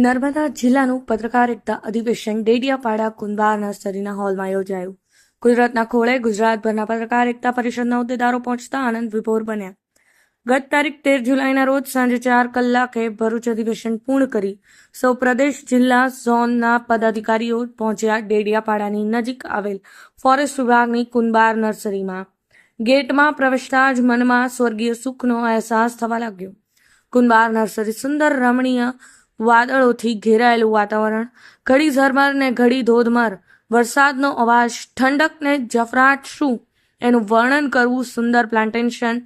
નર્મદા જિલ્લાનું પત્રકારિતા અધિવેશન ડેડિયાપાડા કુંભાર નર્સરીના હોલમાં યોજાયું. ગુજરાતના ખોળે ગુજરાતભરના પત્રકારિતા પરિષદના હોદ્દેદારો પહોંચતા આનંદ વિભોર બન્યા. ગત તારીખ 13 જુલાઈના રોજ સાંજે 4 કલાકે ભરૂચ અધિવેશન પૂર્ણ કરી સૌ પ્રદેશ જિલ્લા ઝોનના પદાધિકારીઓ પહોંચ્યા ડેડિયાપાડાની નજીક આવેલ ફોરેસ્ટ વિભાગની કુંભાર નર્સરીમાં. ગેટમાં પ્રવેશતા જ મનમાં સ્વર્ગીય સુખનો અહેસાસ થવા લાગ્યો. કુંભાર નર્સરી સુંદર રમણીય વાદળોથી ઘેરાયેલું વાતાવરણ, ઘડી ઝરમર ને ઘડી ધોધમાર વરસાદનો અવાજ, ઠંડક ને જફરાટ, શું એનું વર્ણન કરવું. સુંદર પ્લાન્ટેશન,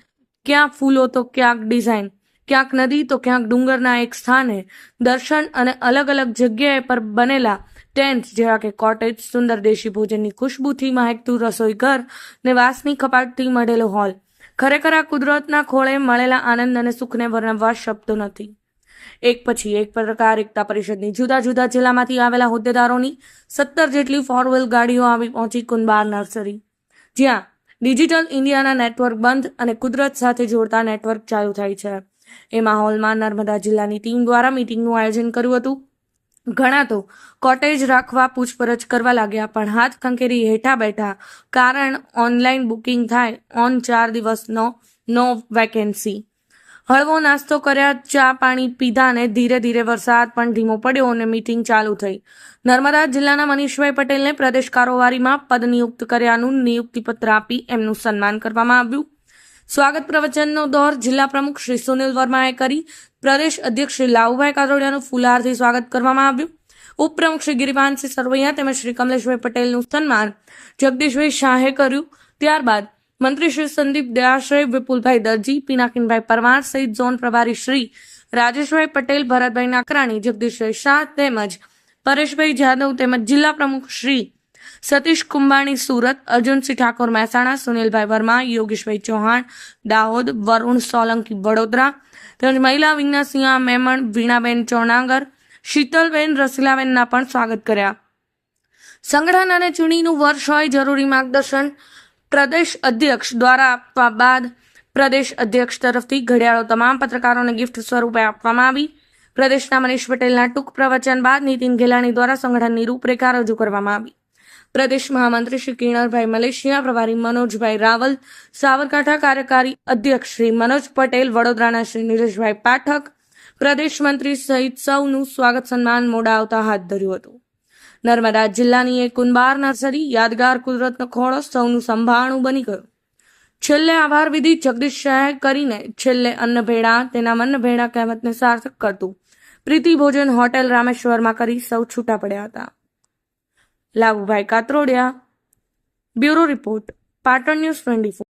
ક્યાંક ફૂલો તો ક્યાંક ડિઝાઇન, ક્યાંક નદી તો ક્યાંક ડુંગરના એક સ્થાને દર્શન અને અલગ અલગ જગ્યાએ પર બનેલા ટેન્ટ જેવા કે કોટેજ, સુંદર દેશી ભોજનની ખુશ્બુથી મહેકતું રસોઈ ઘર ને વાસની કપાટથી મઢેલો હોલ. ખરેખર આ કુદરતના ખોળે મળેલા આનંદ અને સુખને વર્ણવવા શબ્દો નથી. એક પછી એક પત્રકારિતા પરિષદની જુદા જુદા જિલ્લામાંથી આવેલા હોદ્દેદારોની 17 જેટલી 4-વ્હીલ ગાડીઓ આવી પહોંચી કુંભાર નર્સરી, જ્યાં ડિજિટલ ઇન્ડિયાના નેટવર્ક બંધ અને કુદરત સાથે જોડતા નેટવર્ક ચાલુ થાય છે. એ માહોલમાં નર્મદા જિલ્લાની ટીમ દ્વારા મીટિંગનું આયોજન કર્યું હતું. ઘણા તો કોટેજ રાખવા પૂછપરછ કરવા લાગ્યા, પણ હાથ ખંખેરી હેઠા બેઠા, કારણ ઓનલાઈન બુકિંગ થાય ઓન 4 દિવસનો નો વેકેન્સી. હળવો નાસ્તો કર્યા, ચા પાણી પીધા ને ધીરે ધીરે વરસાદ પણ ધીમો પડ્યો અને મીટિંગ ચાલુ થઈ. નર્મદા જિલ્લાના મનીષભાઈ પટેલને પ્રદેશ કારોબારીમાં પદ નિયુક્ત કર્યાનું નિયુક્તિપત્ર આપી એમનું સન્માન કરવામાં આવ્યું. સ્વાગત પ્રવચનનો દોર જિલ્લા પ્રમુખ શ્રી સુનિલ વર્માએ કરી પ્રદેશ અધ્યક્ષ શ્રી લાવુભાઈ કાતરોડિયાનું ફુલારથી સ્વાગત કરવામાં આવ્યું. ઉપપ્રમુખ શ્રી ગિરિભાનસિંહ સરવૈયા તેમજ શ્રી કમલેશભાઈ પટેલનું સન્માન જગદીશભાઈ શાહે કર્યું. ત્યારબાદ મંત્રી શ્રી સંદીપ દયાશ્રય, વિપુલભાઈ દરજી, પિનાકીનભાઈ પરમાર સહિત ઝોન પ્રભારી શ્રી રાજેશભાઈ પટેલ, ભરતભાઈ નાકરાણી, જગદીશભાઈ શાહ તેમજ પરેશભાઈ જાદવ તેમજ જિલ્લા પ્રમુખ શ્રી સતીશ કુંભાણી સુરત, અર્જુનસિંહ ઠાકોર મહેસાણા, સુનિલભાઈ વર્મા, યોગેશભાઈ ચૌહાણ દાહોદ, વરુણ સોલંકી વડોદરા તેમજ મહિલા વિંગના સિંહા મેમણ, વીણાબેન ચોણાગર, શીતલબેન રસીલાબેનના પણ સ્વાગત કર્યા. સંગઠન અને ચૂંટણીનું વર્ષ હોય, જરૂરી માર્ગદર્શન પ્રદેશ અધ્યક્ષ દ્વારા આપવા બાદ પ્રદેશ અધ્યક્ષ તરફથી ઘડિયાળો તમામ પત્રકારોને ગિફ્ટ સ્વરૂપે આપવામાં આવી. પ્રદેશના મનીષ પટેલના ટૂંક પ્રવચન બાદ નીતિન ગેલાણી દ્વારા સંગઠનની રૂપરેખા રજૂ કરવામાં આવી. પ્રદેશ મહામંત્રી શ્રી કિરણભાઈ મલેશિયા, પ્રભારી મનોજભાઈ રાવલ, સાબરકાંઠા કાર્યકારી અધ્યક્ષ શ્રી મનોજ પટેલ, વડોદરાના શ્રી નીરજભાઈ પાઠક, પ્રદેશ મંત્રી સહિત સૌનું સ્વાગત સન્માન મોડા આવતા હાથ ધર્યું હતું. નર્મદા જિલ્લાની એક કુંભાર નર્સરી યાદગાર કુદરતનો ખોળો સૌનું સંભાળણું બની ગયો. છેલ્લે આભાર વિધિ જગદીશ શાહે કરીને છેલ્લે અન્ન ભેળા તેના મન ભેળા કહેવતને સાર્થક કરતું પ્રીતિ ભોજન હોટેલ રામેશ્વરમાં કરી સૌ છૂટા પડ્યા હતા. Lavubhai Katrodiya, bureau report, Patan news 24.